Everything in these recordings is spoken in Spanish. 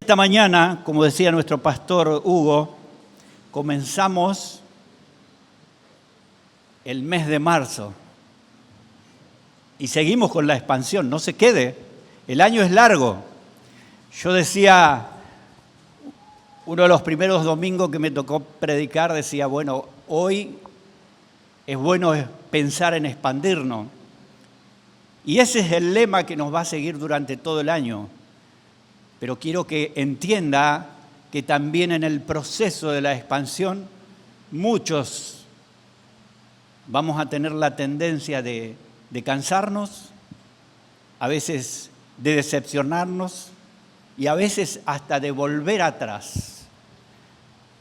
Esta mañana, como decía nuestro pastor Hugo, comenzamos el mes de marzo y seguimos con la expansión. No se quede, el año es largo. Yo decía, uno de los primeros domingos que me tocó predicar, decía, bueno, hoy es bueno pensar en expandirnos. Y ese es el lema que nos va a seguir durante todo el año. Pero quiero que entienda que también en el proceso de la expansión, muchos vamos a tener la tendencia de cansarnos, a veces de decepcionarnos y a veces hasta de volver atrás.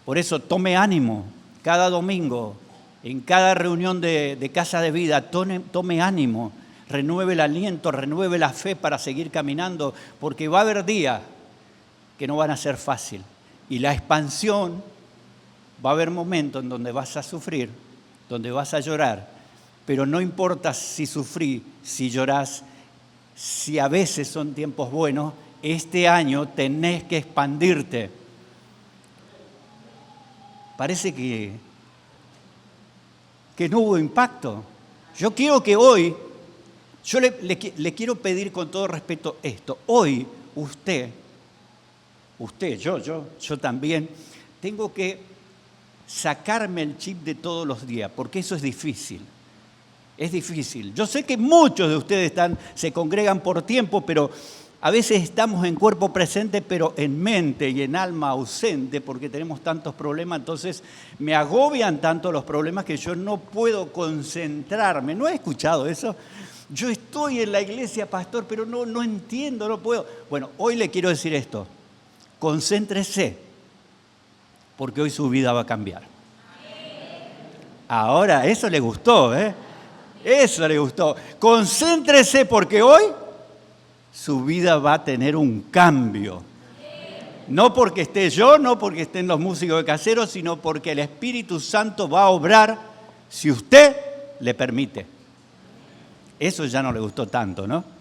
Por eso tome ánimo cada domingo, en cada reunión de Casa de Vida, tome ánimo. Renueve el aliento, renueve la fe para seguir caminando, porque va a haber días que no van a ser fáciles. Y la expansión, va a haber momentos en donde vas a sufrir, donde vas a llorar, pero no importa si sufrí, si llorás, si a veces son tiempos buenos, este año tenés que expandirte. Parece que no hubo impacto. Yo quiero que hoy, yo le quiero pedir con todo respeto esto. Hoy usted, yo también, tengo que sacarme el chip de todos los días, porque eso es difícil. Es difícil. Yo sé que muchos de ustedes se congregan por tiempo, pero a veces estamos en cuerpo presente, pero en mente y en alma ausente, porque tenemos tantos problemas. Entonces me agobian tanto los problemas que yo no puedo concentrarme. ¿No he escuchado eso? Yo estoy en la iglesia, pastor, pero no entiendo, no puedo. Bueno, hoy le quiero decir esto. Concéntrese, porque hoy su vida va a cambiar. Ahora, eso le gustó, ¿eh? Eso le gustó. Concéntrese, porque hoy su vida va a tener un cambio. No porque esté yo, no porque estén los músicos de Caseros, sino porque el Espíritu Santo va a obrar si usted le permite. Eso ya no le gustó tanto, ¿no?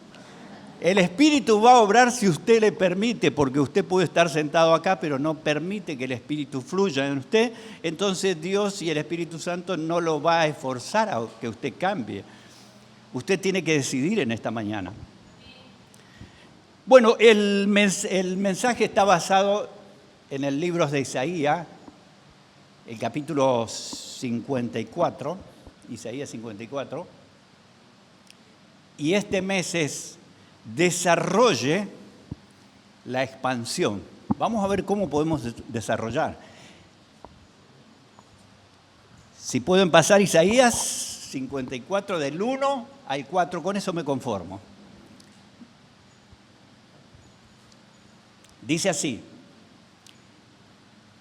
El Espíritu va a obrar si usted le permite, porque usted puede estar sentado acá, pero no permite que el Espíritu fluya en usted. Entonces Dios y el Espíritu Santo no lo va a esforzar a que usted cambie. Usted tiene que decidir en esta mañana. Bueno, el mensaje está basado en el libro de Isaías, el capítulo 54, Isaías 54. Y este mes es desarrolle la expansión. Vamos a ver cómo podemos desarrollar. Si pueden pasar Isaías 54 del 1 al 4, con eso me conformo. Dice así,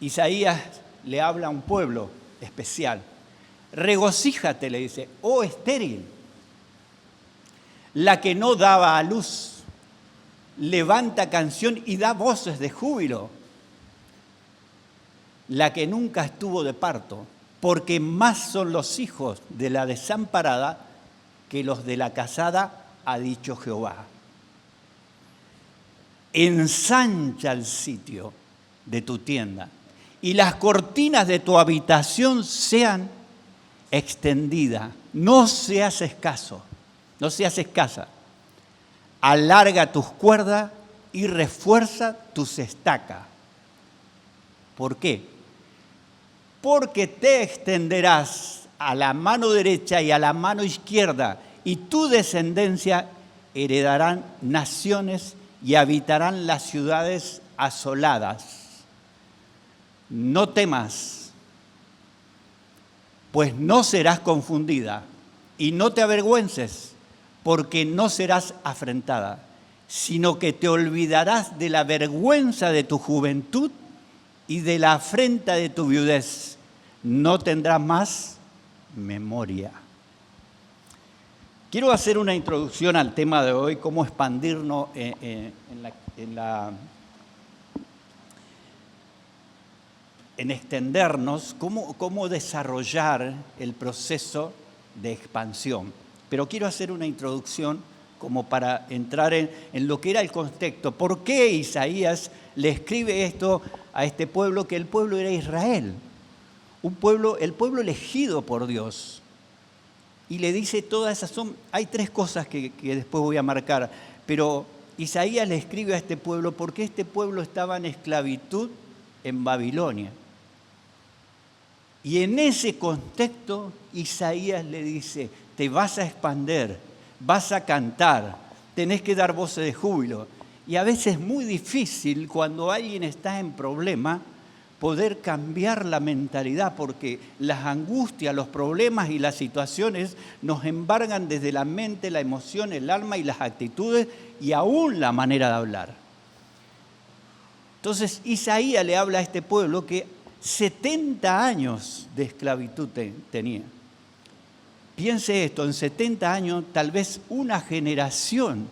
Isaías le habla a un pueblo especial. Regocíjate, le dice, oh estéril, la que no daba a luz, levanta canción y da voces de júbilo. La que nunca estuvo de parto, porque más son los hijos de la desamparada que los de la casada, ha dicho Jehová. Ensancha el sitio de tu tienda y las cortinas de tu habitación sean extendidas. No seas escaso. No seas escasa. Alarga tus cuerdas y refuerza tus estacas. ¿Por qué? Porque te extenderás a la mano derecha y a la mano izquierda, y tu descendencia heredarán naciones y habitarán las ciudades asoladas. No temas, pues no serás confundida, y no te avergüences, porque no serás afrentada, sino que te olvidarás de la vergüenza de tu juventud y de la afrenta de tu viudez. No tendrás más memoria. Quiero hacer una introducción al tema de hoy, cómo expandirnos en extendernos, cómo desarrollar el proceso de expansión. Pero quiero hacer una introducción como para entrar en lo que era el contexto. ¿Por qué Isaías le escribe esto a este pueblo, que el pueblo era Israel, el pueblo elegido por Dios. Y le dice todas esas, hay tres cosas que después voy a marcar, pero Isaías le escribe a este pueblo porque este pueblo estaba en esclavitud en Babilonia. Y en ese contexto, Isaías le dice, te vas a expandir, vas a cantar, tenés que dar voces de júbilo. Y a veces es muy difícil cuando alguien está en problema poder cambiar la mentalidad, porque las angustias, los problemas y las situaciones nos embargan desde la mente, la emoción, el alma y las actitudes y aún la manera de hablar. Entonces Isaías le habla a este pueblo que 70 años de esclavitud tenía. Piense esto, en 70 años tal vez una generación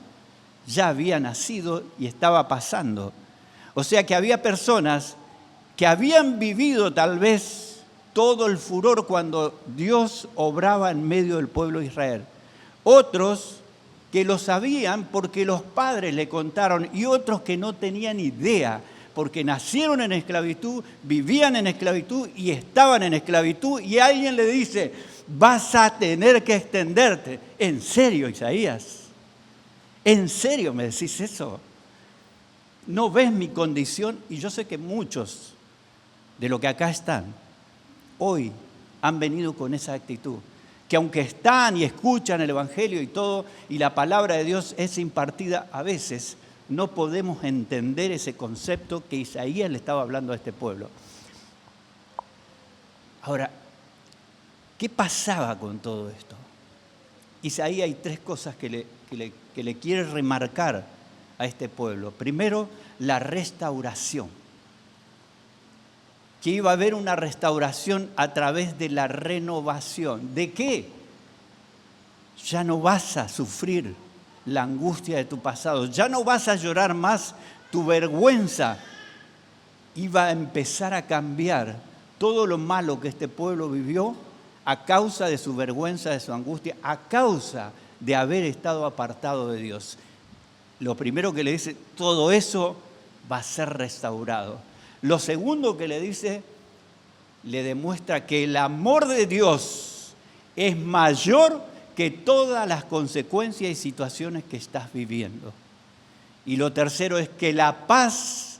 ya había nacido y estaba pasando. O sea que había personas que habían vivido tal vez todo el furor cuando Dios obraba en medio del pueblo de Israel. Otros que lo sabían porque los padres le contaron y otros que no tenían idea porque nacieron en esclavitud, vivían en esclavitud y estaban en esclavitud y alguien le dice, vas a tener que extenderte. ¿En serio, Isaías? ¿En serio me decís eso? ¿No ves mi condición? Y yo sé que muchos de los que acá están, hoy han venido con esa actitud, que aunque están y escuchan el Evangelio y todo, y la palabra de Dios es impartida, a veces no podemos entender ese concepto que Isaías le estaba hablando a este pueblo. Ahora, ¿qué pasaba con todo esto? Isaías hay tres cosas que le quiere remarcar a este pueblo. Primero, la restauración. Que iba a haber una restauración a través de la renovación. ¿De qué? Ya no vas a sufrir la angustia de tu pasado, ya no vas a llorar más tu vergüenza. Iba a empezar a cambiar todo lo malo que este pueblo vivió a causa de su vergüenza, de su angustia, a causa de haber estado apartado de Dios. Lo primero que le dice, todo eso va a ser restaurado. Lo segundo que le dice, le demuestra que el amor de Dios es mayor que todas las consecuencias y situaciones que estás viviendo. Y lo tercero es que la paz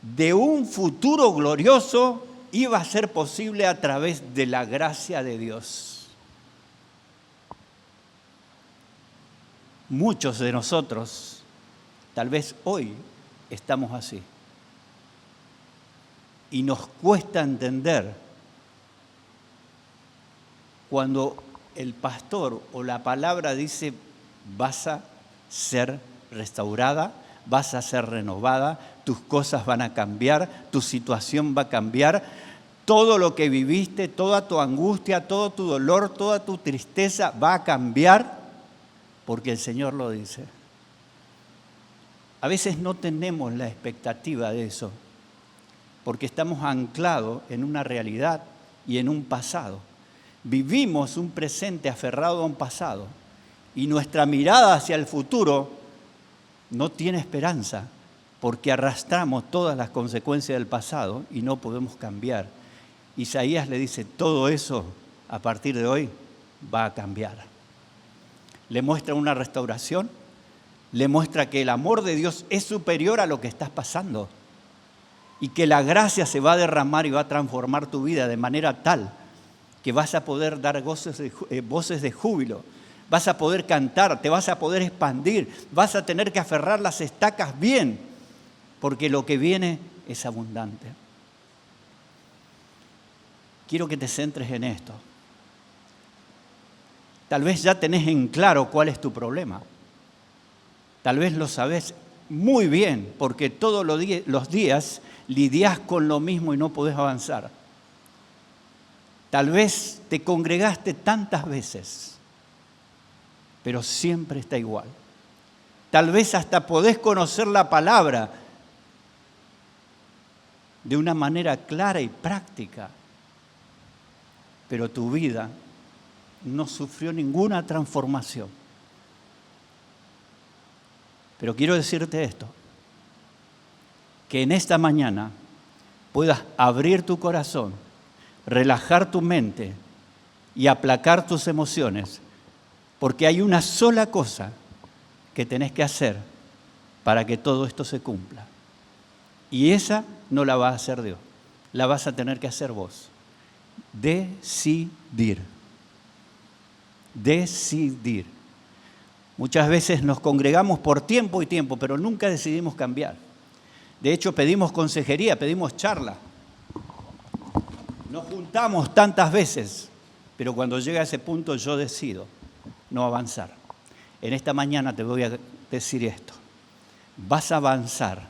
de un futuro glorioso iba a ser posible a través de la gracia de Dios. Muchos de nosotros, tal vez hoy, estamos así. Y nos cuesta entender cuando el pastor o la palabra dice vas a ser restaurada, vas a ser renovada, tus cosas van a cambiar, tu situación va a cambiar, todo lo que viviste, toda tu angustia, todo tu dolor, toda tu tristeza va a cambiar porque el Señor lo dice. A veces no tenemos la expectativa de eso, porque estamos anclados en una realidad y en un pasado. Vivimos un presente aferrado a un pasado y nuestra mirada hacia el futuro no tiene esperanza porque arrastramos todas las consecuencias del pasado y no podemos cambiar. Isaías le dice, todo eso a partir de hoy va a cambiar. Le muestra una restauración, le muestra que el amor de Dios es superior a lo que estás pasando y que la gracia se va a derramar y va a transformar tu vida de manera tal que vas a poder dar voces de júbilo, vas a poder cantar, te vas a poder expandir, vas a tener que aferrar las estacas bien, porque lo que viene es abundante. Quiero que te centres en esto. Tal vez ya tenés en claro cuál es tu problema. Tal vez lo sabés muy bien, porque todos los días lidias con lo mismo y no podés avanzar. Tal vez te congregaste tantas veces, pero siempre está igual. Tal vez hasta podés conocer la palabra de una manera clara y práctica, pero tu vida no sufrió ninguna transformación. Pero quiero decirte esto, que en esta mañana puedas abrir tu corazón, relajar tu mente y aplacar tus emociones, porque hay una sola cosa que tenés que hacer para que todo esto se cumpla. Y esa no la va a hacer Dios, la vas a tener que hacer vos. Decidir. Decidir. Muchas veces nos congregamos por tiempo y tiempo, pero nunca decidimos cambiar. De hecho, pedimos consejería, pedimos charla. Nos juntamos tantas veces, pero cuando llega a ese punto yo decido no avanzar. En esta mañana te voy a decir esto. Vas a avanzar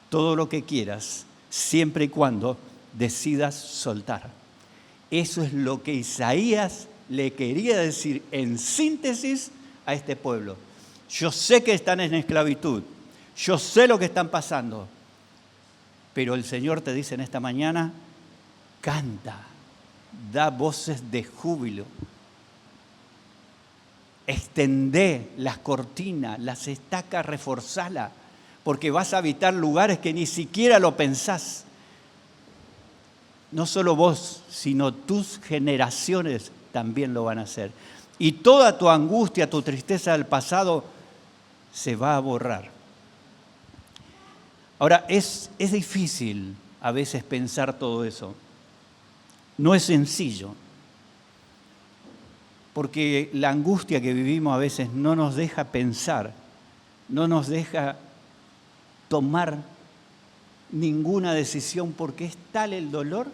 todo lo que quieras, siempre y cuando decidas soltar. Eso es lo que Isaías le quería decir en síntesis a este pueblo. Yo sé que están en esclavitud, yo sé lo que están pasando, pero el Señor te dice en esta mañana, canta, da voces de júbilo, extendé las cortinas, las estacas, reforzala, porque vas a habitar lugares que ni siquiera lo pensás. No solo vos, sino tus generaciones también lo van a hacer. Y toda tu angustia, tu tristeza del pasado se va a borrar. Ahora, es difícil a veces pensar todo eso. No es sencillo. Porque la angustia que vivimos a veces no nos deja pensar, no nos deja tomar ninguna decisión, porque es tal el dolor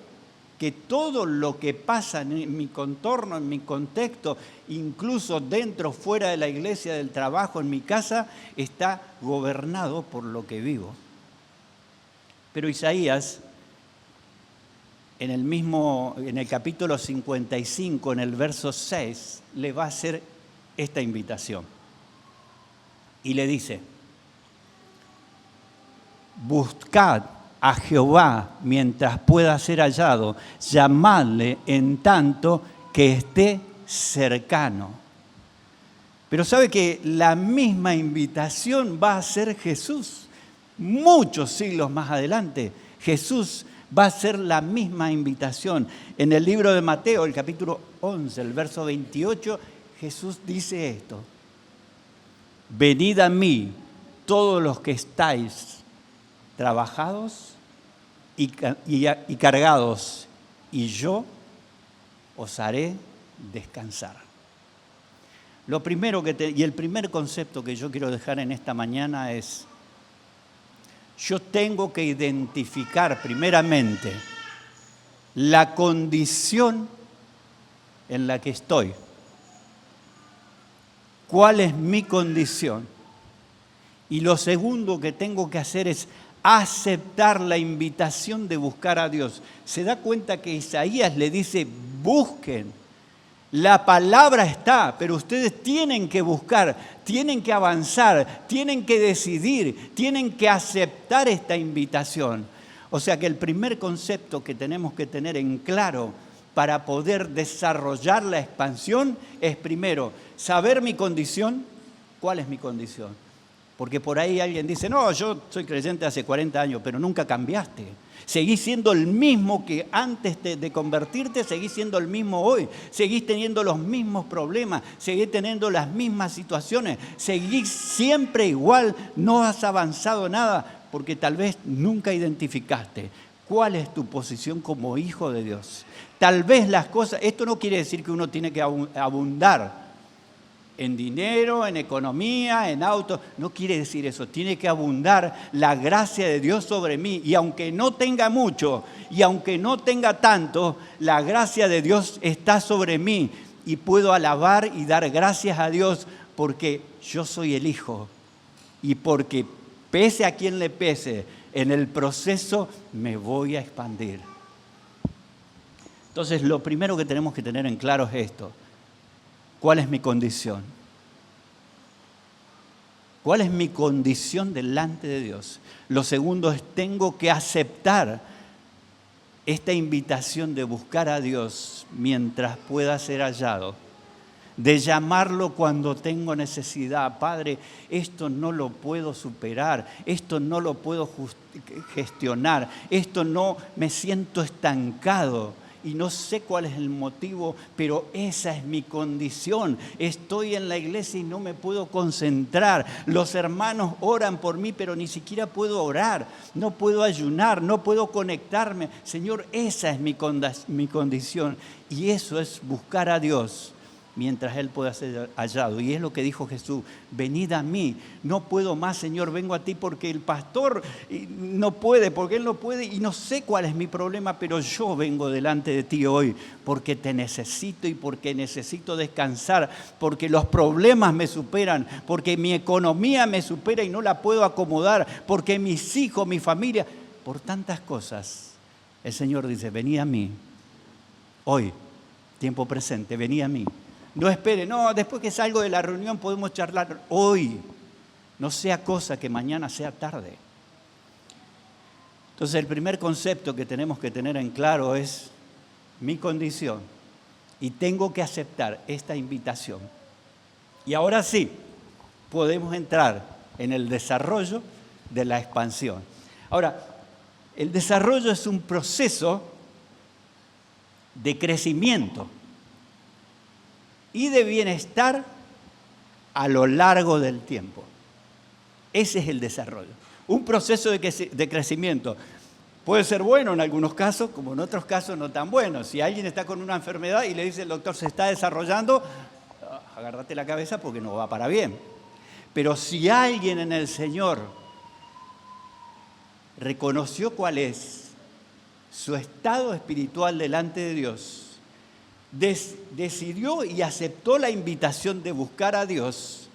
que todo lo que pasa en mi contorno, en mi contexto, incluso dentro, fuera de la iglesia, del trabajo, en mi casa, está gobernado por lo que vivo. Pero Isaías, en el capítulo 55, en el verso 6, le va a hacer esta invitación. Y le dice, buscad a Jehová mientras pueda ser hallado, llamadle en tanto que esté cercano. Pero sabe que la misma invitación va a hacer Jesús. Muchos siglos más adelante, Jesús va a hacer la misma invitación. En el libro de Mateo, el capítulo 11, el verso 28, Jesús dice esto. Venid a mí, todos los que estáis trabajados y cargados, y yo os haré descansar. Lo primero y el primer concepto que yo quiero dejar en esta mañana es, yo tengo que identificar primeramente la condición en la que estoy. ¿Cuál es mi condición? Y lo segundo que tengo que hacer es aceptar la invitación de buscar a Dios. Se da cuenta que Isaías le dice, busquen. La palabra está, pero ustedes tienen que buscar, tienen que avanzar, tienen que decidir, tienen que aceptar esta invitación. O sea que el primer concepto que tenemos que tener en claro para poder desarrollar la expansión es primero saber mi condición. ¿Cuál es mi condición? Porque por ahí alguien dice, no, yo soy creyente hace 40 años, pero nunca cambiaste. Seguís siendo el mismo que antes de convertirte, seguís siendo el mismo hoy. Seguís teniendo los mismos problemas, seguís teniendo las mismas situaciones. Seguís siempre igual, no has avanzado nada, porque tal vez nunca identificaste cuál es tu posición como hijo de Dios. Tal vez las cosas, esto no quiere decir que uno tiene que abundar en dinero, en economía, en autos, no quiere decir eso. Tiene que abundar la gracia de Dios sobre mí. Y aunque no tenga mucho, y aunque no tenga tanto, la gracia de Dios está sobre mí. Y puedo alabar y dar gracias a Dios porque yo soy el hijo. Y porque pese a quien le pese, en el proceso me voy a expandir. Entonces, lo primero que tenemos que tener en claro es esto. ¿Cuál es mi condición? ¿Cuál es mi condición delante de Dios? Lo segundo es, tengo que aceptar esta invitación de buscar a Dios mientras pueda ser hallado. de llamarlo cuando tengo necesidad. Padre, esto no lo puedo superar, esto no lo puedo gestionar, esto no, me siento estancado y no sé cuál es el motivo, pero esa es mi condición. Estoy en la iglesia y no me puedo concentrar. Los hermanos oran por mí, pero ni siquiera puedo orar, no puedo ayunar, no puedo conectarme. Señor, esa es mi condición. Y eso es buscar a Dios mientras Él pueda ser hallado. Y es lo que dijo Jesús: venid a mí, no puedo más, Señor, vengo a ti porque el pastor no puede, porque él no puede y no sé cuál es mi problema, pero yo vengo delante de ti hoy porque te necesito y porque necesito descansar, porque los problemas me superan, porque mi economía me supera y no la puedo acomodar, porque mis hijos, mi familia, por tantas cosas. El Señor dice: venid a mí, hoy, tiempo presente, venid a mí. No espere, no, después que salgo de la reunión podemos charlar. Hoy, no sea cosa que mañana sea tarde. Entonces, el primer concepto que tenemos que tener en claro es mi condición. Y tengo que aceptar esta invitación. Y ahora sí, podemos entrar en el desarrollo de la expansión. Ahora, el desarrollo es un proceso de crecimiento y de bienestar a lo largo del tiempo. Ese es el desarrollo. Un proceso de crecimiento. Puede ser bueno en algunos casos, como en otros casos no tan bueno. Si alguien está con una enfermedad y le dice el doctor se está desarrollando, agárrate la cabeza porque no va para bien. Pero si alguien en el Señor reconoció cuál es su estado espiritual delante de Dios, decidió y aceptó la invitación de buscar a Dios,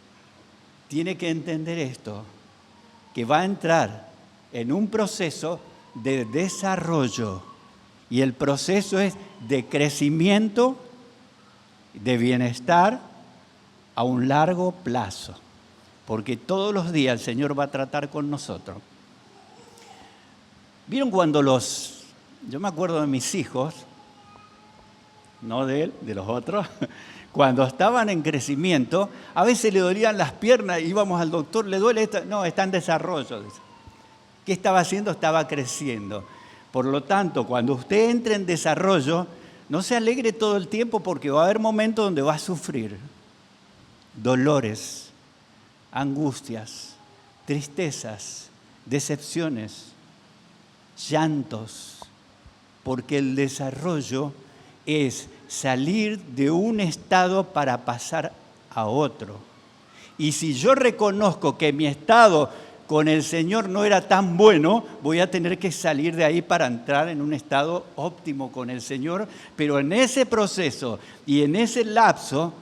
tiene que entender esto, que va a entrar en un proceso de desarrollo, y el proceso es de crecimiento, de bienestar a un largo plazo, porque todos los días el Señor va a tratar con nosotros. ¿Vieron cuando yo me acuerdo de mis hijos, no de él, de los otros, cuando estaban en crecimiento, a veces le dolían las piernas, íbamos al doctor, ¿le duele esto? No, está en desarrollo. ¿Qué estaba haciendo? Estaba creciendo. Por lo tanto, cuando usted entre en desarrollo, no se alegre todo el tiempo porque va a haber momentos donde va a sufrir dolores, angustias, tristezas, decepciones, llantos, porque el desarrollo es salir de un estado para pasar a otro. Y si yo reconozco que mi estado con el Señor no era tan bueno, voy a tener que salir de ahí para entrar en un estado óptimo con el Señor, pero en ese proceso y en ese lapso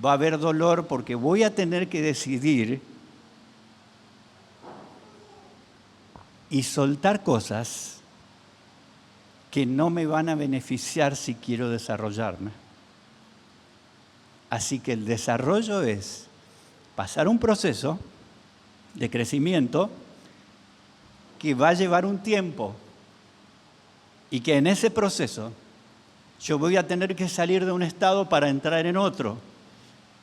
va a haber dolor porque voy a tener que decidir y soltar cosas que no me van a beneficiar si quiero desarrollarme. Así que el desarrollo es pasar un proceso de crecimiento que va a llevar un tiempo y que en ese proceso yo voy a tener que salir de un estado para entrar en otro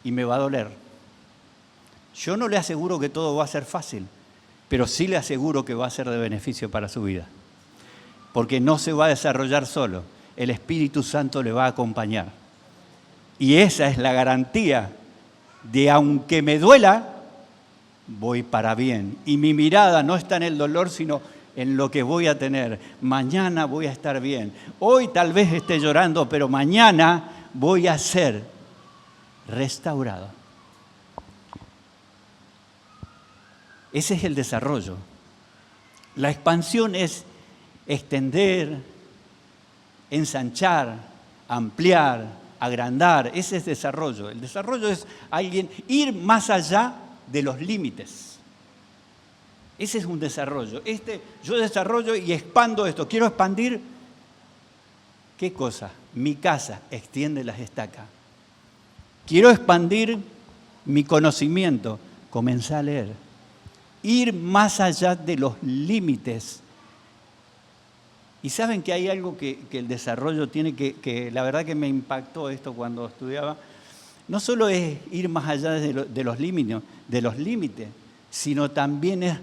y me va a doler. Yo no le aseguro que todo va a ser fácil, pero sí le aseguro que va a ser de beneficio para su vida. Porque no se va a desarrollar solo, el Espíritu Santo le va a acompañar. Y esa es la garantía de aunque me duela, voy para bien. Y mi mirada no está en el dolor, sino en lo que voy a tener. Mañana voy a estar bien. Hoy tal vez esté llorando, pero mañana voy a ser restaurado. Ese es el desarrollo. La expansión es extender, ensanchar, ampliar, agrandar. Ese es desarrollo. El desarrollo es ir más allá de los límites. Ese es un desarrollo. Yo desarrollo y expando esto. Quiero expandir, ¿qué cosa? Mi casa, extiende las estacas. Quiero expandir mi conocimiento, comenzá a leer. Ir más allá de los límites. Y saben que hay algo que el desarrollo tiene que la verdad que me impactó esto cuando estudiaba. no solo es ir más allá de los límites, sino también es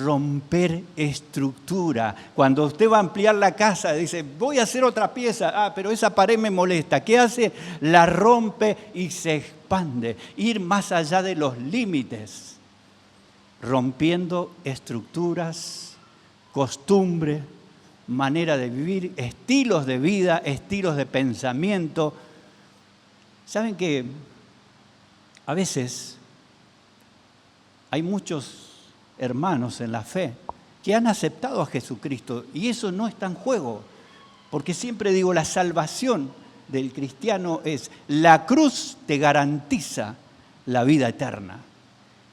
romper estructura. Cuando usted va a ampliar la casa, dice, voy a hacer otra pieza, pero esa pared me molesta. ¿Qué hace? La rompe y se expande. Ir más allá de los límites, rompiendo estructuras, costumbres, manera de vivir, estilos de vida, estilos de pensamiento. ¿Saben que a veces hay muchos hermanos en la fe que han aceptado a Jesucristo y eso no está en juego? Porque siempre digo, la salvación del cristiano es, la cruz te garantiza la vida eterna.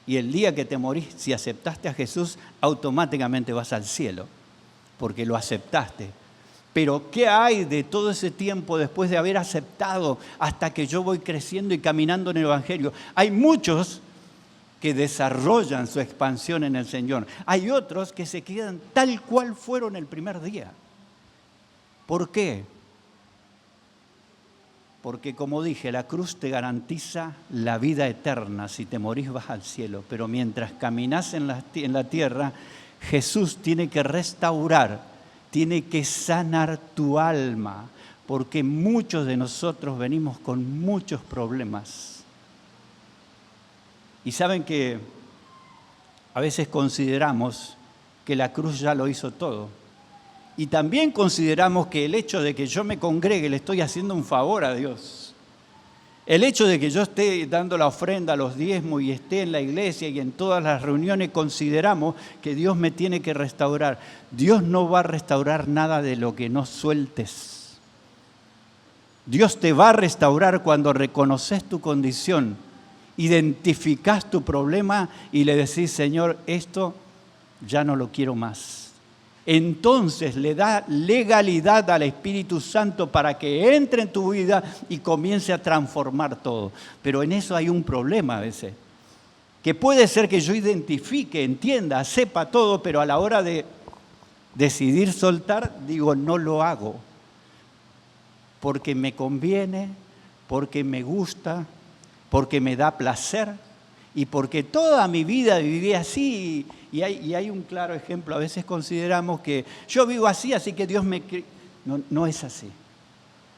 Y el día que te morís, si aceptaste a Jesús, automáticamente vas al cielo, porque lo aceptaste. Pero ¿qué hay de todo ese tiempo después de haber aceptado hasta que yo voy creciendo y caminando en el Evangelio? Hay muchos que desarrollan su expansión en el Señor. Hay otros que se quedan tal cual fueron el primer día. ¿Por qué? Porque como dije, la cruz te garantiza la vida eterna. Si te morís vas al cielo. Pero mientras caminás en la tierra, Jesús tiene que restaurar, tiene que sanar tu alma, porque muchos de nosotros venimos con muchos problemas. Y saben que a veces consideramos que la cruz ya lo hizo todo. Y también consideramos que el hecho de que yo me congregue le estoy haciendo un favor a Dios. El hecho de que yo esté dando la ofrenda, los diezmos y esté en la iglesia y en todas las reuniones, consideramos que Dios me tiene que restaurar. Dios no va a restaurar nada de lo que no sueltes. Dios te va a restaurar cuando reconoces tu condición, identificás tu problema y le decís, Señor, esto ya no lo quiero más. Entonces le da legalidad al Espíritu Santo para que entre en tu vida y comience a transformar todo. Pero en eso hay un problema a veces, que puede ser que yo identifique, entienda, sepa todo, pero a la hora de decidir soltar, digo, no lo hago, porque me conviene, porque me gusta, porque me da placer y porque toda mi vida viví así. Y hay un claro ejemplo, a veces consideramos que yo vivo así, así que Dios me... No es así,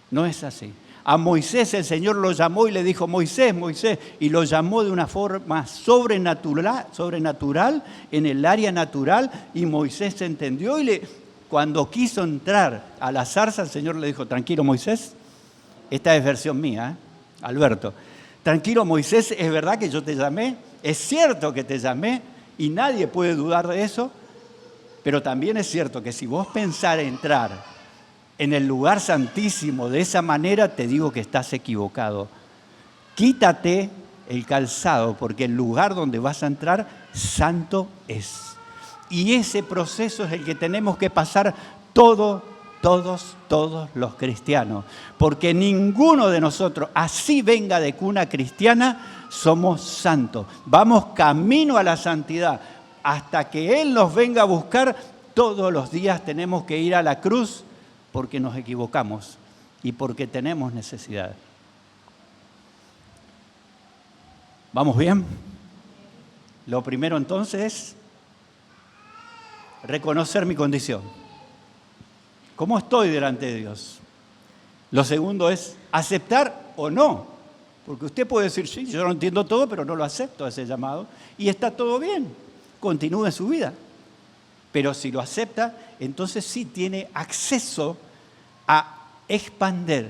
no es así. A Moisés el Señor lo llamó y le dijo, Moisés, Moisés, y lo llamó de una forma sobrenatural en el área natural, y Moisés se entendió y cuando quiso entrar a la zarza, el Señor le dijo, tranquilo Moisés, esta es versión mía, Alberto, tranquilo Moisés, es verdad que yo te llamé, es cierto que te llamé, y nadie puede dudar de eso, pero también es cierto que si vos pensás entrar en el lugar santísimo de esa manera, te digo que estás equivocado. Quítate el calzado, porque el lugar donde vas a entrar, santo es. Y ese proceso es el que tenemos que pasar todos los cristianos, porque ninguno de nosotros, así venga de cuna cristiana, somos santos. Vamos camino a la santidad. Hasta que Él nos venga a buscar, todos los días tenemos que ir a la cruz porque nos equivocamos y porque tenemos necesidad. ¿Vamos bien? Lo primero entonces es reconocer mi condición. ¿Cómo estoy delante de Dios? Lo segundo es aceptar o no. Porque usted puede decir, sí, yo no entiendo todo, pero no lo acepto ese llamado. Y está todo bien, continúe su vida. Pero si lo acepta, entonces sí tiene acceso a expandir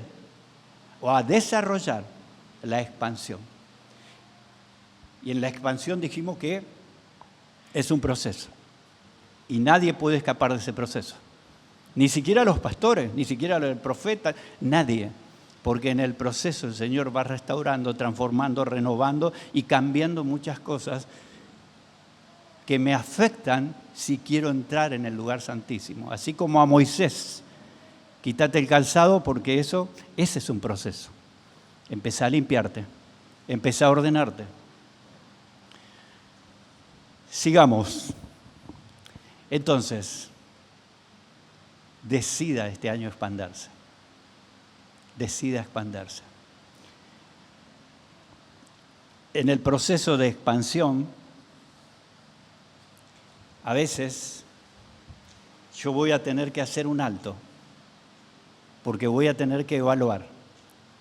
o a desarrollar la expansión. Y en la expansión dijimos que es un proceso. Y nadie puede escapar de ese proceso. Ni siquiera los pastores, ni siquiera el profeta, nadie. Porque en el proceso el Señor va restaurando, transformando, renovando y cambiando muchas cosas que me afectan si quiero entrar en el lugar santísimo. Así como a Moisés, quítate el calzado porque ese es un proceso. Empezá a limpiarte, empezá a ordenarte. Sigamos. Entonces, decida este año expandirse. Decida expandirse. En el proceso de expansión, a veces yo voy a tener que hacer un alto, porque voy a tener que evaluar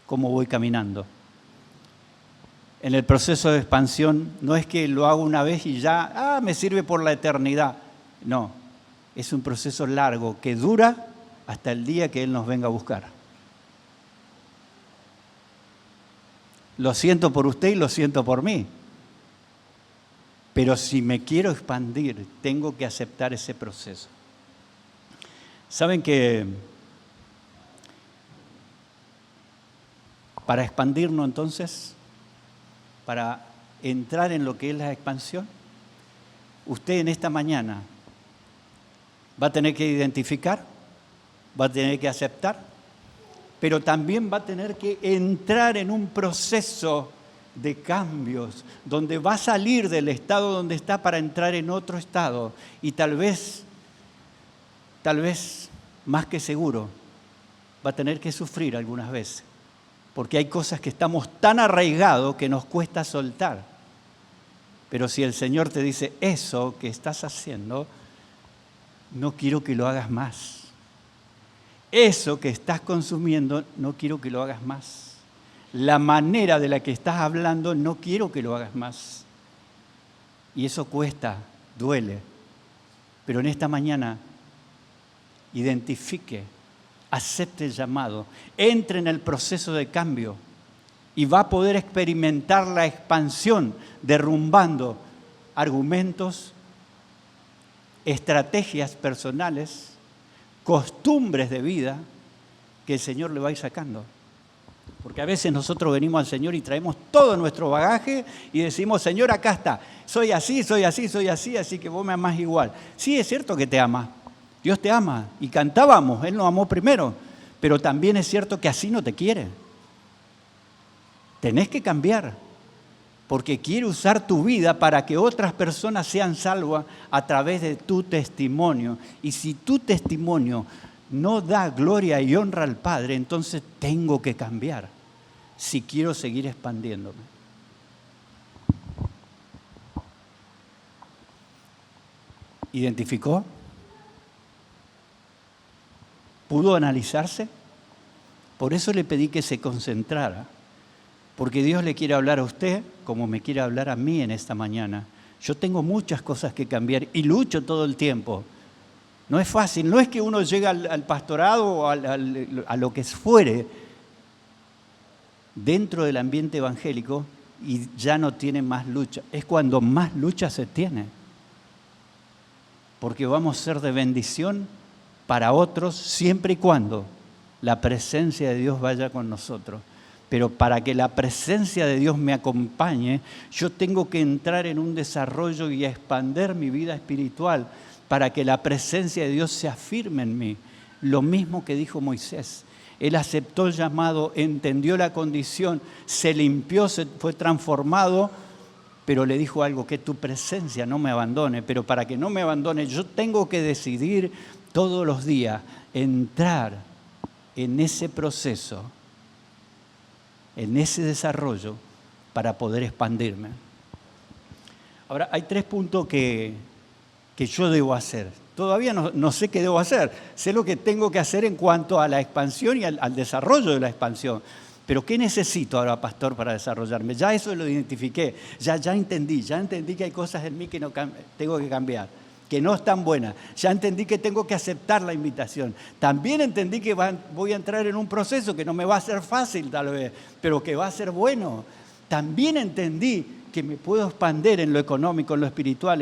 cómo voy caminando. En el proceso de expansión no es que lo hago una vez y ya, me sirve por la eternidad. No, es un proceso largo que dura hasta el día que Él nos venga a buscar. Lo siento por usted y lo siento por mí. Pero si me quiero expandir, tengo que aceptar ese proceso. ¿Saben que para expandirnos entonces, para entrar en lo que es la expansión, usted en esta mañana va a tener que identificar, va a tener que aceptar, pero también va a tener que entrar en un proceso de cambios, donde va a salir del estado donde está para entrar en otro estado. Y tal vez, más que seguro, va a tener que sufrir algunas veces, porque hay cosas que estamos tan arraigados que nos cuesta soltar. Pero si el Señor te dice, eso que estás haciendo, no quiero que lo hagas más. Eso que estás consumiendo, no quiero que lo hagas más. La manera de la que estás hablando, no quiero que lo hagas más. Y eso cuesta, duele. Pero en esta mañana, identifique, acepte el llamado, entre en el proceso de cambio y va a poder experimentar la expansión, derrumbando argumentos, estrategias personales, costumbres de vida que el Señor le va a ir sacando. Porque a veces nosotros venimos al Señor y traemos todo nuestro bagaje y decimos, Señor, acá está, soy así, así que vos me amás igual. Sí, es cierto que te ama, Dios te ama y cantábamos, Él nos amó primero, pero también es cierto que así no te quiere. Tenés que cambiar, porque quiere usar tu vida para que otras personas sean salvas a través de tu testimonio. Y si tu testimonio no da gloria y honra al Padre, entonces tengo que cambiar si quiero seguir expandiéndome. ¿Identificó? ¿Pudo analizarse? Por eso le pedí que se concentrara. Porque Dios le quiere hablar a usted como me quiere hablar a mí en esta mañana. Yo tengo muchas cosas que cambiar y lucho todo el tiempo. No es fácil, no es que uno llega al pastorado o a lo que fuere dentro del ambiente evangélico y ya no tiene más lucha. Es cuando más lucha se tiene. Porque vamos a ser de bendición para otros siempre y cuando la presencia de Dios vaya con nosotros. Pero para que la presencia de Dios me acompañe, yo tengo que entrar en un desarrollo y expandir mi vida espiritual para que la presencia de Dios se afirme en mí. Lo mismo que dijo Moisés. Él aceptó el llamado, entendió la condición, se limpió, se fue transformado, pero le dijo algo, que tu presencia no me abandone. Pero para que no me abandone, yo tengo que decidir todos los días entrar en ese proceso, en ese desarrollo, para poder expandirme. Ahora, hay 3 puntos que yo debo hacer. Todavía no sé qué debo hacer. Sé lo que tengo que hacer en cuanto a la expansión y al desarrollo de la expansión. Pero ¿qué necesito ahora, pastor, para desarrollarme? Ya eso lo identifiqué, ya entendí que hay cosas en mí que tengo que cambiar, que no están buenas. Ya entendí que tengo que aceptar la invitación. También entendí que voy a entrar en un proceso que no me va a ser fácil tal vez, pero que va a ser bueno. También entendí que me puedo expandir en lo económico, en lo espiritual,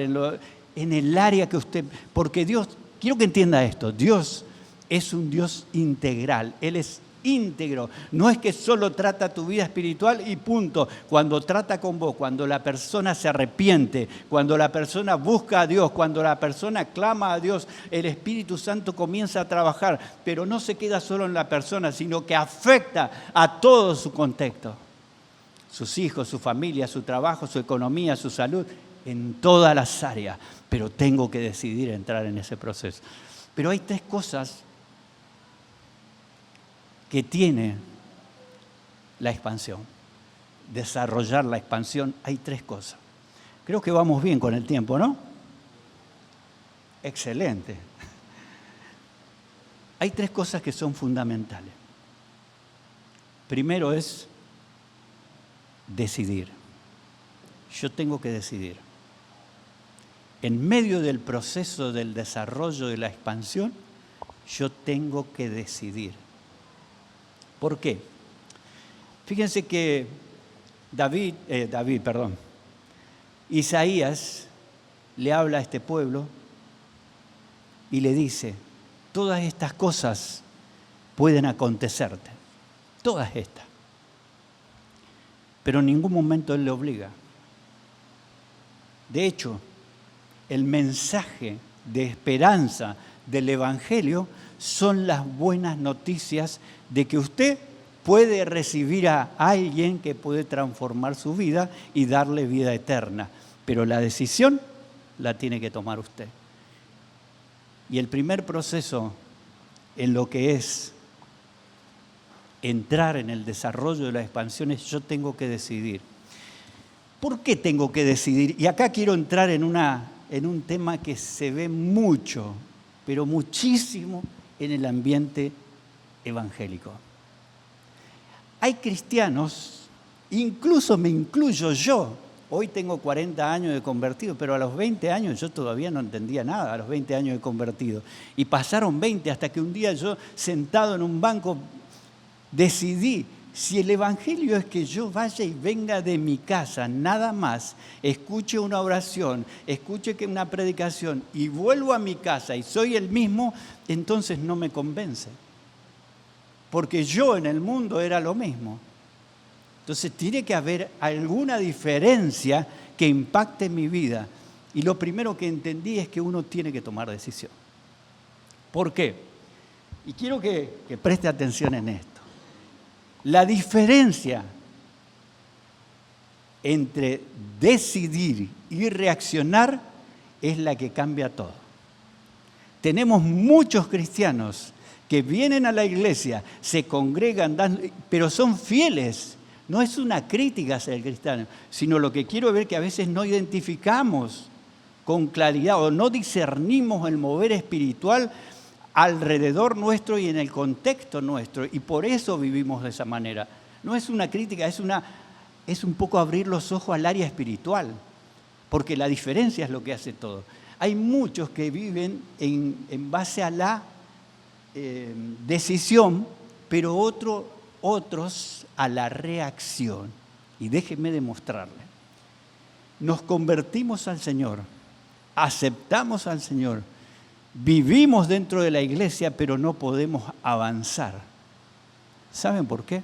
en el área que usted... Porque Dios, quiero que entienda esto, Dios es un Dios integral, Él es íntegro. No es que solo trata tu vida espiritual y punto. Cuando trata con vos, cuando la persona se arrepiente, cuando la persona busca a Dios, cuando la persona clama a Dios, el Espíritu Santo comienza a trabajar, pero no se queda solo en la persona, sino que afecta a todo su contexto. Sus hijos, su familia, su trabajo, su economía, su salud, en todas las áreas. Pero tengo que decidir entrar en ese proceso. Pero hay 3 cosas que tiene la expansión. desarrollar la expansión, hay 3 cosas. Creo que vamos bien con el tiempo, ¿no? Excelente. Hay 3 cosas que son fundamentales. Primero es decidir. Yo tengo que decidir. En medio del proceso del desarrollo de la expansión, yo tengo que decidir. ¿Por qué? Fíjense que Isaías le habla a este pueblo y le dice, todas estas cosas pueden acontecerte, todas estas. Pero en ningún momento él le obliga. De hecho, el mensaje de esperanza del Evangelio son las buenas noticias de que usted puede recibir a alguien que puede transformar su vida y darle vida eterna. Pero la decisión la tiene que tomar usted. Y el primer proceso en lo que es entrar en el desarrollo de la expansión es yo tengo que decidir. ¿Por qué tengo que decidir? Y acá quiero entrar en un tema que se ve mucho, pero muchísimo en el ambiente evangélico. Hay cristianos, incluso me incluyo yo, hoy tengo 40 años de convertido, pero a los 20 años yo todavía no entendía nada, a los 20 años de convertido. Y pasaron 20 hasta que un día yo, sentado en un banco, decidí, si el Evangelio es que yo vaya y venga de mi casa, nada más, escuche una oración, escuche que una predicación y vuelvo a mi casa y soy el mismo, entonces no me convence. Porque yo en el mundo era lo mismo. Entonces tiene que haber alguna diferencia que impacte mi vida. Y lo primero que entendí es que uno tiene que tomar decisión. ¿Por qué? Y quiero que preste atención en esto. La diferencia entre decidir y reaccionar es la que cambia todo. Tenemos muchos cristianos que vienen a la iglesia, se congregan, pero son fieles. No es una crítica hacia el cristiano, sino lo que quiero ver que a veces no identificamos con claridad o no discernimos el mover espiritual alrededor nuestro y en el contexto nuestro, y por eso vivimos de esa manera. No es una crítica, es un poco abrir los ojos al área espiritual, porque la diferencia es lo que hace todo. Hay muchos que viven en base a la decisión, pero otros a la reacción. Y déjenme demostrarle. Nos convertimos al Señor, aceptamos al Señor, vivimos dentro de la iglesia, pero no podemos avanzar. ¿Saben por qué?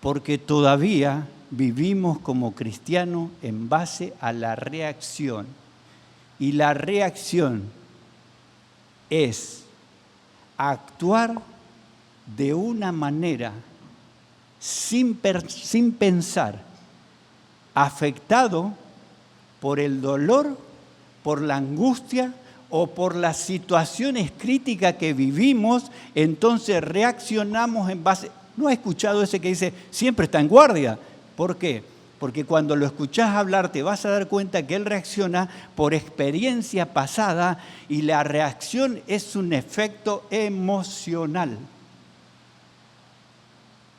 Porque todavía vivimos como cristianos en base a la reacción. Y la reacción es actuar de una manera sin pensar, afectado por el dolor, por la angustia o por las situaciones críticas que vivimos, entonces reaccionamos en base... ¿No ha escuchado ese que dice, siempre está en guardia? ¿Por qué? Porque cuando lo escuchás hablar te vas a dar cuenta que él reacciona por experiencia pasada y la reacción es un efecto emocional.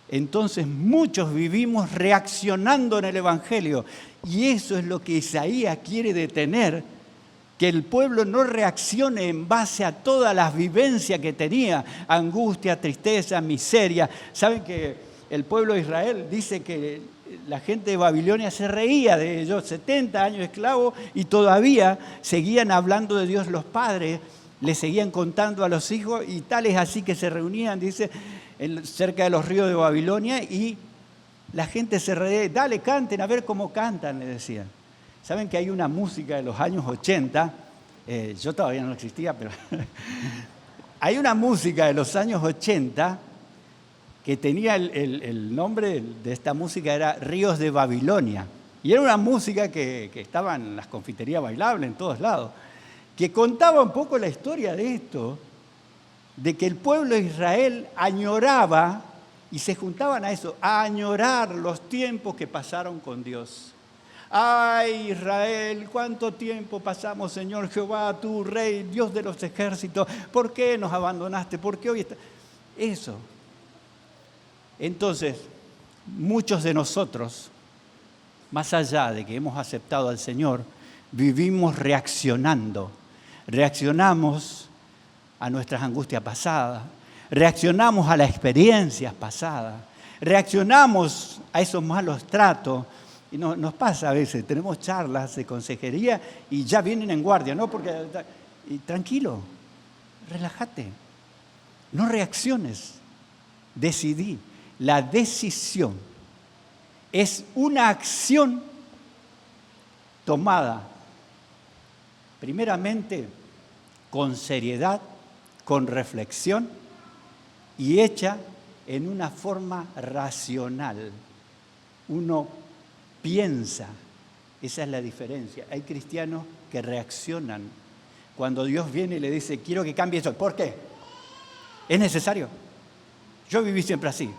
Entonces muchos vivimos reaccionando en el Evangelio y eso es lo que Isaías quiere detener, que el pueblo no reaccione en base a todas las vivencias que tenía, angustia, tristeza, miseria. ¿Saben que el pueblo de Israel dice que la gente de Babilonia se reía de ellos, 70 años esclavos, y todavía seguían hablando de Dios los padres, le seguían contando a los hijos, y tal es así que se reunían, dice, cerca de los ríos de Babilonia, y la gente se reía, dale, canten, a ver cómo cantan, le decían. Saben que hay una música de los años 80, yo todavía no existía, pero hay una música de los años 80 que tenía el nombre de esta música era Ríos de Babilonia. Y era una música que estaba en las confiterías bailables, en todos lados, que contaba un poco la historia de esto, de que el pueblo de Israel añoraba Y se juntaban a eso, a añorar los tiempos que pasaron con Dios. ¡Ay, Israel! ¿Cuánto tiempo pasamos, Señor Jehová, tú, Rey, Dios de los ejércitos? ¿Por qué nos abandonaste? ¿Por qué hoy está...? Eso. Entonces, muchos de nosotros, más allá de que hemos aceptado al Señor, vivimos reaccionando. Reaccionamos a nuestras angustias pasadas, reaccionamos a las experiencias pasadas, reaccionamos a esos malos tratos. Y nos pasa a veces, tenemos charlas de consejería y ya vienen en guardia, ¿no? Porque, tranquilo, relájate, no reacciones, decidí. La decisión es una acción tomada, primeramente, con seriedad, con reflexión y hecha en una forma racional. Uno piensa, esa es la diferencia. Hay cristianos que reaccionan. Cuando Dios viene y le dice, quiero que cambie eso. ¿Por qué? ¿Es necesario? Yo viví siempre así.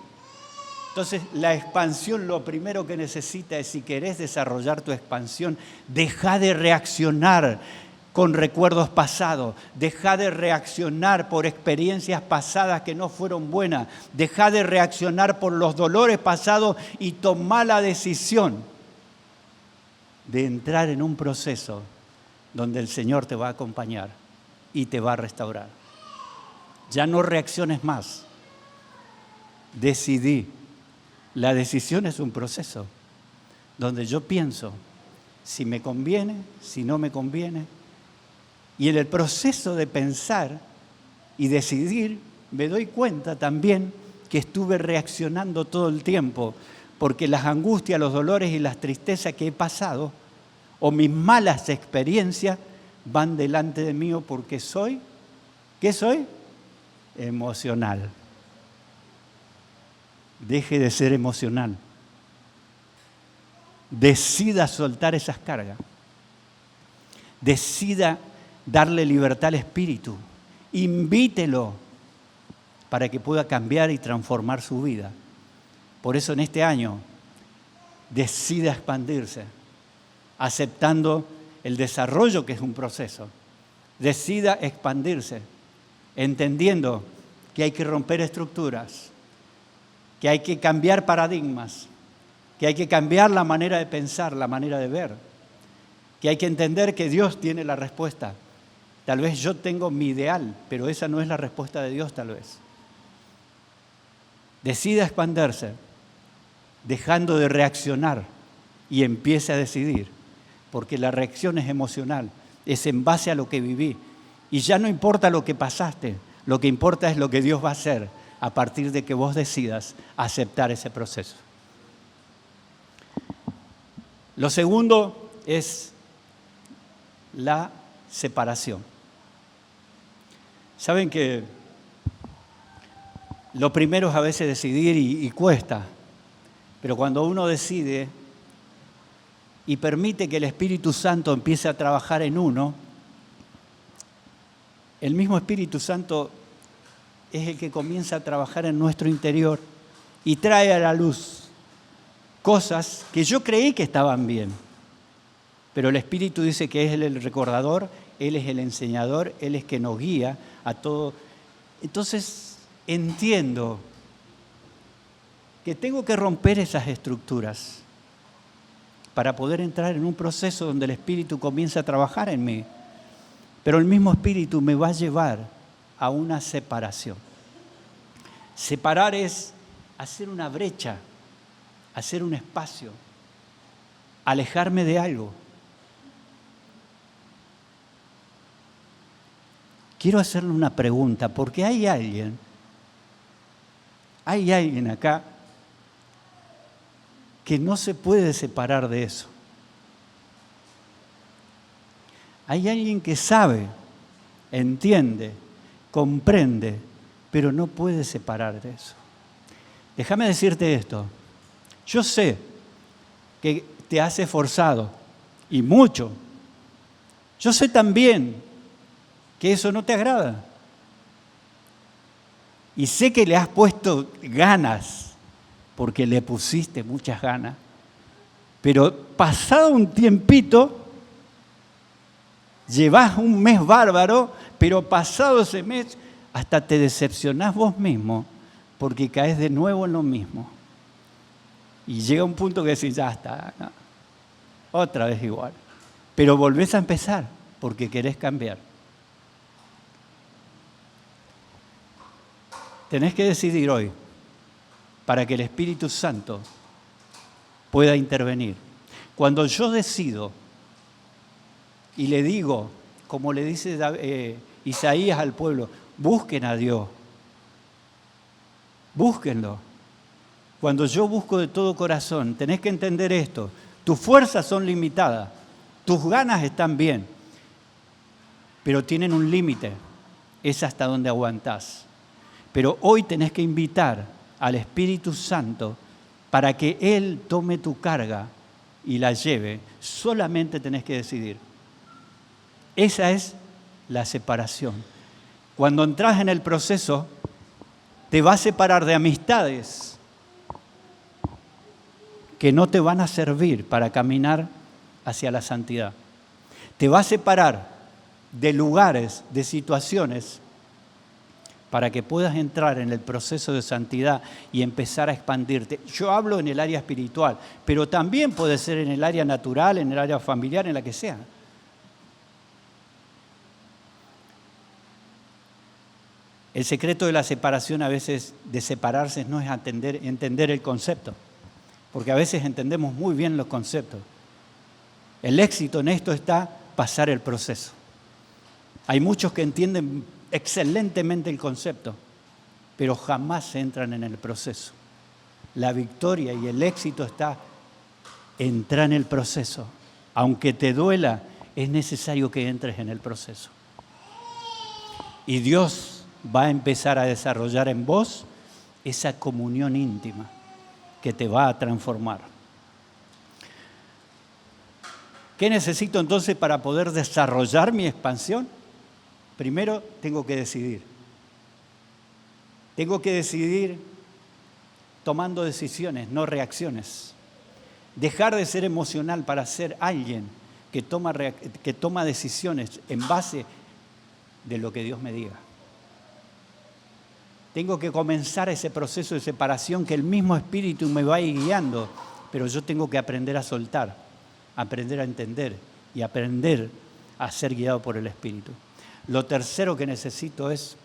Entonces, la expansión, lo primero que necesita es, si querés desarrollar tu expansión, deja de reaccionar con recuerdos pasados, deja de reaccionar por experiencias pasadas que no fueron buenas, deja de reaccionar por los dolores pasados y toma la decisión de entrar en un proceso donde el Señor te va a acompañar y te va a restaurar. Ya no reacciones más. Decidí. La decisión es un proceso donde yo pienso si me conviene, si no me conviene. Y en el proceso de pensar y decidir, me doy cuenta también que estuve reaccionando todo el tiempo, porque las angustias, los dolores y las tristezas que he pasado, o mis malas experiencias, van delante de mí porque soy, ¿qué soy? Emocional. Deje de ser emocional. Decida soltar esas cargas. Decida darle libertad al espíritu. Invítelo para que pueda cambiar y transformar su vida. Por eso en este año decida expandirse, aceptando el desarrollo que es un proceso. Decida expandirse, entendiendo que hay que romper estructuras, que hay que cambiar paradigmas, que hay que cambiar la manera de pensar, la manera de ver, que hay que entender que Dios tiene la respuesta. Tal vez yo tengo mi ideal, pero esa no es la respuesta de Dios tal vez. Decida expandirse, dejando de reaccionar y empiece a decidir, porque la reacción es emocional, es en base a lo que viví. Y ya no importa lo que pasaste, lo que importa es lo que Dios va a hacer a partir de que vos decidas aceptar ese proceso. Lo segundo es la separación. Saben que lo primero es a veces decidir y cuesta, pero cuando uno decide y permite que el Espíritu Santo empiece a trabajar en uno, el mismo Espíritu Santo es el que comienza a trabajar en nuestro interior y trae a la luz cosas que yo creí que estaban bien. Pero el Espíritu dice que es el recordador, Él es el enseñador, Él es que nos guía a todo. Entonces entiendo que tengo que romper esas estructuras para poder entrar en un proceso donde el Espíritu comienza a trabajar en mí. Pero el mismo Espíritu me va a llevar a una separación. Separar es hacer una brecha, hacer un espacio, alejarme de algo. Quiero hacerle una pregunta, porque hay alguien acá que no se puede separar de eso. Hay alguien que sabe, entiende, comprende, pero no puede separar de eso. Déjame decirte esto. Yo sé que te has esforzado, y mucho. Yo sé también que eso no te agrada. Y sé que le has puesto ganas, porque le pusiste muchas ganas, pero pasado un tiempito, llevas un mes bárbaro, pero pasado ese mes hasta te decepcionás vos mismo, porque caes de nuevo en lo mismo. Y llega un punto que decís, ya está, no, otra vez igual. Pero volvés a empezar, porque querés cambiar. Tenés que decidir hoy, para que el Espíritu Santo pueda intervenir. Cuando yo decido y le digo, como le dice Isaías al pueblo, busquen a Dios, búsquenlo. Cuando yo busco de todo corazón, tenés que entender esto, tus fuerzas son limitadas, tus ganas están bien, pero tienen un límite, es hasta donde aguantás. Pero hoy tenés que invitar al Espíritu Santo para que Él tome tu carga y la lleve. Solamente tenés que decidir. Esa es la separación. Cuando entras en el proceso, te va a separar de amistades que no te van a servir para caminar hacia la santidad. Te va a separar de lugares, de situaciones, para que puedas entrar en el proceso de santidad y empezar a expandirte. Yo hablo en el área espiritual, pero también puede ser en el área natural, en el área familiar, en la que sea. El secreto de la separación a veces, de separarse, no es entender el concepto, porque a veces entendemos muy bien los conceptos. El éxito en esto está pasar el proceso. Hay muchos que entienden excelentemente el concepto, pero jamás entran en el proceso. La victoria y el éxito está entrar en el proceso. Aunque te duela, es necesario que entres en el proceso. Y Dios va a empezar a desarrollar en vos esa comunión íntima que te va a transformar. ¿Qué necesito entonces para poder desarrollar mi expansión? Primero tengo que decidir. Tengo que decidir tomando decisiones, no reacciones. Dejar de ser emocional para ser alguien que toma decisiones en base de lo que Dios me diga. Tengo que comenzar ese proceso de separación que el mismo Espíritu me va a ir guiando, pero yo tengo que aprender a soltar, aprender a entender y aprender a ser guiado por el Espíritu. Lo tercero que necesito es,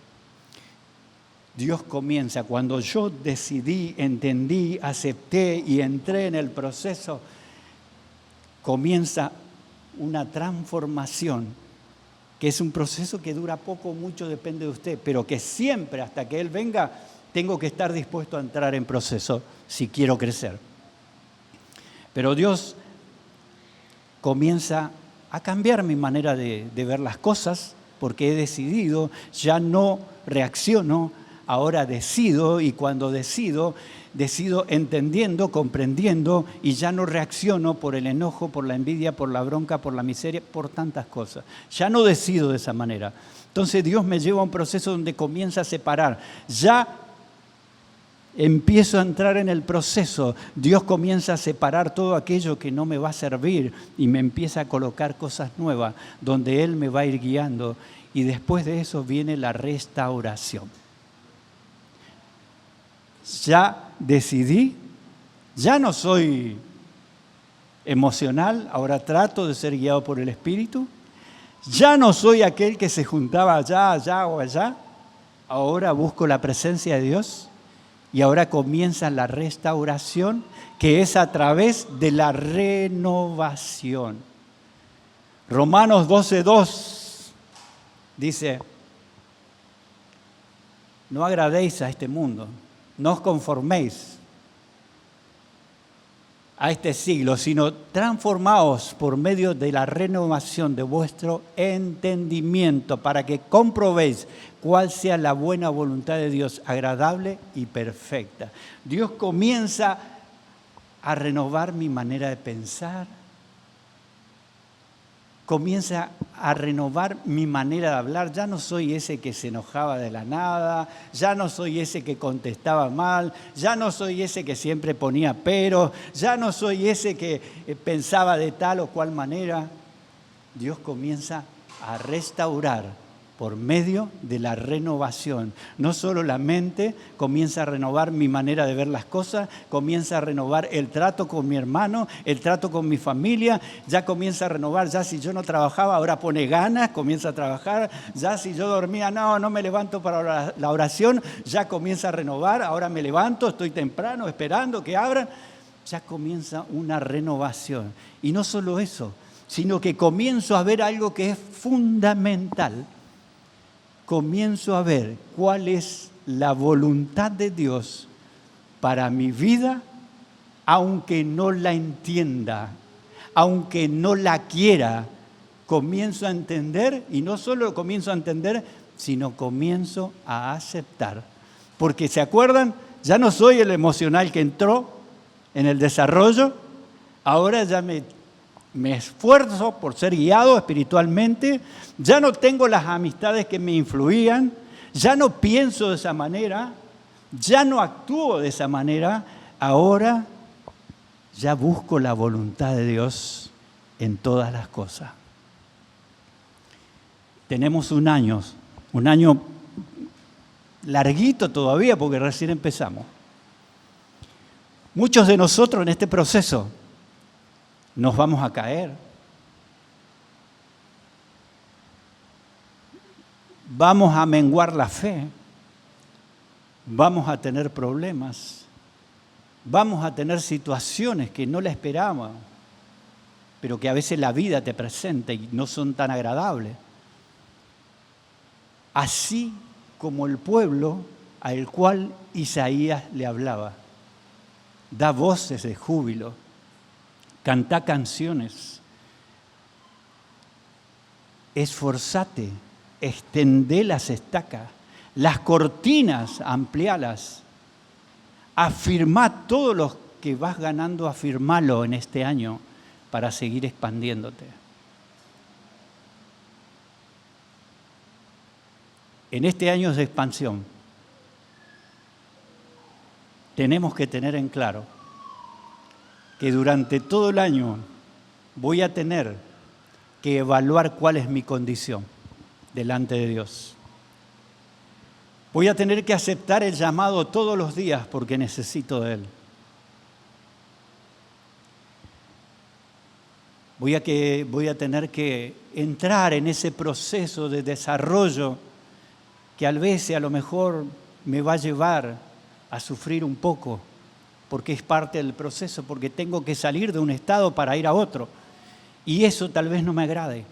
Dios comienza, cuando yo decidí, entendí, acepté y entré en el proceso, comienza una transformación, que es un proceso que dura poco o mucho, depende de usted, pero que siempre, hasta que Él venga, tengo que estar dispuesto a entrar en proceso si quiero crecer. Pero Dios comienza a cambiar mi manera de ver las cosas, porque he decidido, ya no reacciono, ahora decido, y cuando decido entendiendo, comprendiendo, y ya no reacciono por el enojo, por la envidia, por la bronca, por la miseria, por tantas cosas. Ya no decido de esa manera. Entonces Dios me lleva a un proceso donde comienza a separar. Ya empiezo a entrar en el proceso, Dios comienza a separar todo aquello que no me va a servir y me empieza a colocar cosas nuevas donde Él me va a ir guiando, y después de eso viene la restauración. Ya decidí, ya no soy emocional, ahora trato de ser guiado por el Espíritu, ya no soy aquel que se juntaba allá o allá, ahora busco la presencia de Dios. Y ahora comienza la restauración, que es a través de la renovación. Romanos 12:2 dice, no agradéis a este mundo, no os conforméis a este siglo, sino transformaos por medio de la renovación de vuestro entendimiento, para que comprobéis cuál sea la buena voluntad de Dios, agradable y perfecta. Dios comienza a renovar mi manera de pensar, comienza a renovar mi manera de hablar. Ya no soy ese que se enojaba de la nada, ya no soy ese que contestaba mal, ya no soy ese que siempre ponía peros, ya no soy ese que pensaba de tal o cual manera. Dios comienza a restaurar por medio de la renovación. No solo la mente, comienza a renovar mi manera de ver las cosas, comienza a renovar el trato con mi hermano, el trato con mi familia, ya comienza a renovar, ya si yo no trabajaba, ahora pone ganas, comienza a trabajar, ya si yo dormía, no me levanto para la oración, ya comienza a renovar, ahora me levanto, estoy temprano esperando que abran, ya comienza una renovación. Y no solo eso, sino que comienzo a ver algo que es fundamental. Comienzo a ver cuál es la voluntad de Dios para mi vida, aunque no la entienda, aunque no la quiera, comienzo a entender, y no solo comienzo a entender, sino comienzo a aceptar. Porque, ¿se acuerdan? Ya no soy el emocional que entró en el desarrollo, ahora ya me esfuerzo por ser guiado espiritualmente, ya no tengo las amistades que me influían, ya no pienso de esa manera, ya no actúo de esa manera, ahora ya busco la voluntad de Dios en todas las cosas. Tenemos un año larguito todavía porque recién empezamos. Muchos de nosotros en este proceso nos vamos a caer. Vamos a menguar la fe. Vamos a tener problemas. Vamos a tener situaciones que no la esperábamos, pero que a veces la vida te presenta y no son tan agradables. Así como el pueblo al cual Isaías le hablaba. Da voces de júbilo. Cantá canciones, esforzate, extendé las estacas, las cortinas, amplialas, afirmá todo lo que vas ganando, afirmalo en este año para seguir expandiéndote. En este año de expansión, tenemos que tener en claro que durante todo el año voy a tener que evaluar cuál es mi condición delante de Dios. Voy a tener que aceptar el llamado todos los días porque necesito de Él. Voy a tener que entrar en ese proceso de desarrollo que a veces a lo mejor me va a llevar a sufrir un poco, porque es parte del proceso, porque tengo que salir de un estado para ir a otro. Y eso tal vez no me agrade,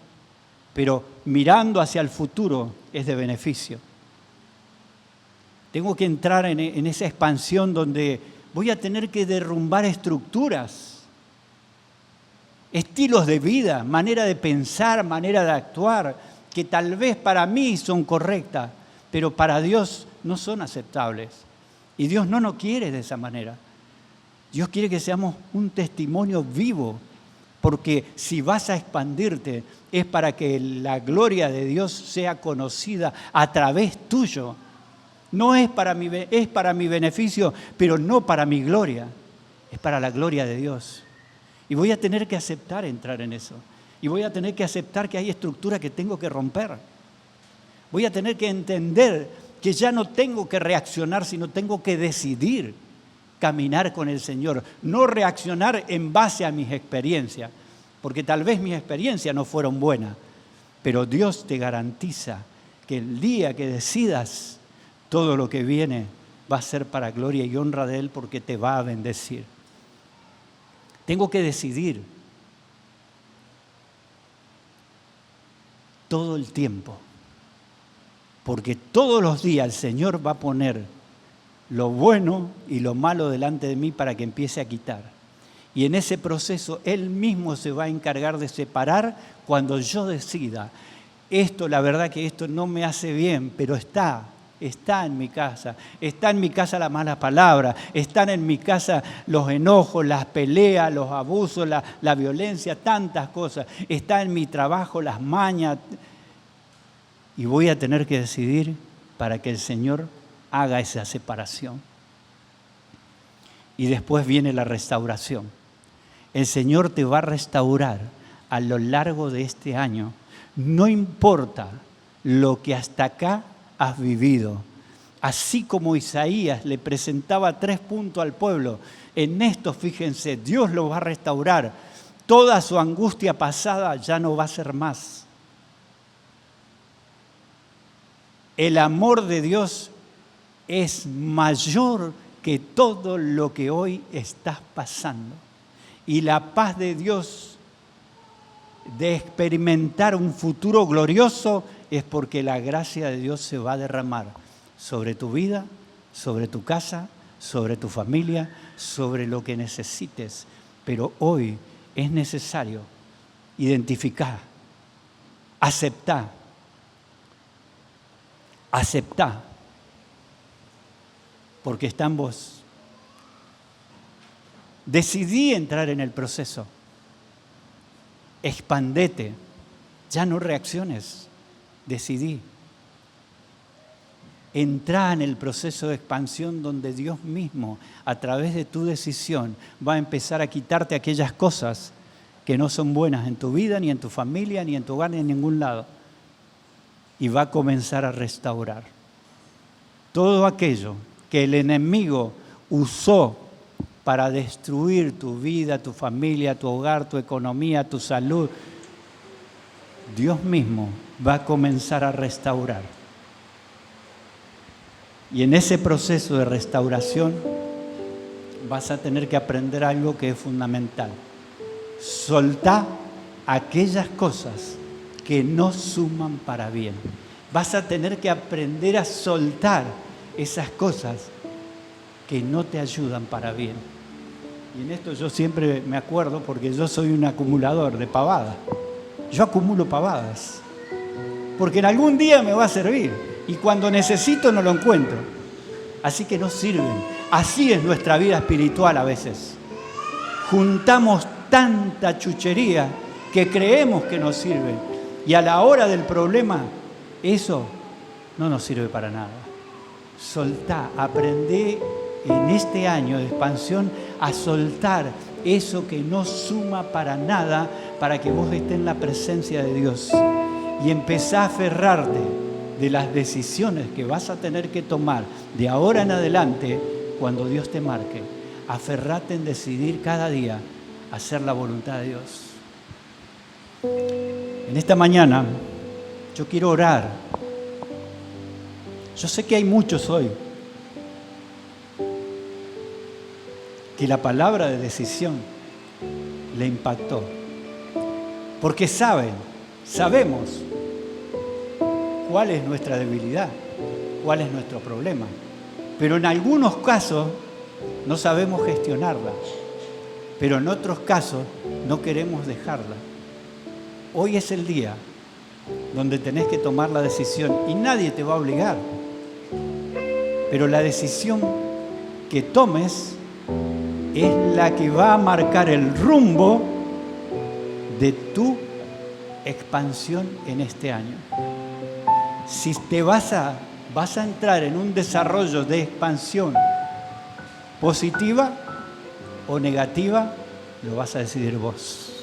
pero mirando hacia el futuro es de beneficio. Tengo que entrar en esa expansión donde voy a tener que derrumbar estructuras, estilos de vida, manera de pensar, manera de actuar, que tal vez para mí son correctas, pero para Dios no son aceptables. Y Dios no nos quiere de esa manera. Dios quiere que seamos un testimonio vivo, porque si vas a expandirte es para que la gloria de Dios sea conocida a través tuyo. No es para mi beneficio, pero no para mi gloria, es para la gloria de Dios. Y voy a tener que aceptar entrar en eso. Y voy a tener que aceptar que hay estructuras que tengo que romper. Voy a tener que entender que ya no tengo que reaccionar, sino tengo que decidir caminar con el Señor, no reaccionar en base a mis experiencias, porque tal vez mis experiencias no fueron buenas, pero Dios te garantiza que el día que decidas, todo lo que viene va a ser para gloria y honra de Él, porque te va a bendecir. Tengo que decidir todo el tiempo, porque todos los días el Señor va a poner lo bueno y lo malo delante de mí para que empiece a quitar. Y en ese proceso Él mismo se va a encargar de separar cuando yo decida, esto, la verdad que esto no me hace bien, pero está está en mi casa. Está en mi casa la mala palabra, están en mi casa los enojos, las peleas, los abusos, la violencia, tantas cosas. Está en mi trabajo las mañas. Y voy a tener que decidir para que el Señor haga esa separación. Y después viene la restauración. El Señor te va a restaurar a lo largo de este año. No importa lo que hasta acá has vivido. Así como Isaías le presentaba 3 puntos al pueblo, en esto fíjense, Dios lo va a restaurar. Toda su angustia pasada ya no va a ser más. El amor de Dios es mayor que todo lo que hoy estás pasando. Y la paz de Dios de experimentar un futuro glorioso es porque la gracia de Dios se va a derramar sobre tu vida, sobre tu casa, sobre tu familia, sobre lo que necesites. Pero hoy es necesario identificar, aceptar, porque está en vos. Decidí entrar en el proceso. Expandete, ya no reacciones. Decidí. Entrá en el proceso de expansión donde Dios mismo, a través de tu decisión, va a empezar a quitarte aquellas cosas que no son buenas en tu vida, ni en tu familia, ni en tu hogar, ni en ningún lado. Y va a comenzar a restaurar todo aquello que el enemigo usó para destruir tu vida, tu familia, tu hogar, tu economía, tu salud. Dios mismo va a comenzar a restaurar. Y en ese proceso de restauración vas a tener que aprender algo que es fundamental. Soltá aquellas cosas que no suman para bien. Vas a tener que aprender a soltar esas cosas que no te ayudan para bien. Y en esto yo siempre me acuerdo porque yo soy un acumulador de pavadas. Yo acumulo pavadas porque en algún día me va a servir y cuando necesito no lo encuentro. Así que no sirven. Así es nuestra vida espiritual a veces. Juntamos tanta chuchería que creemos que nos sirve y a la hora del problema eso no nos sirve para nada. Soltá, aprendé en este año de expansión a soltar eso que no suma para nada para que vos estés en la presencia de Dios y empezá a aferrarte de las decisiones que vas a tener que tomar de ahora en adelante cuando Dios te marque. Aferrate en decidir cada día hacer la voluntad de Dios. En esta mañana yo quiero orar. Yo sé que hay muchos hoy que la palabra de decisión le impactó. Porque sabemos cuál es nuestra debilidad, cuál es nuestro problema. Pero en algunos casos no sabemos gestionarla. Pero en otros casos no queremos dejarla. Hoy es el día donde tenés que tomar la decisión y nadie te va a obligar. Pero la decisión que tomes es la que va a marcar el rumbo de tu expansión en este año. Si te vas a entrar en un desarrollo de expansión positiva o negativa, lo vas a decidir vos.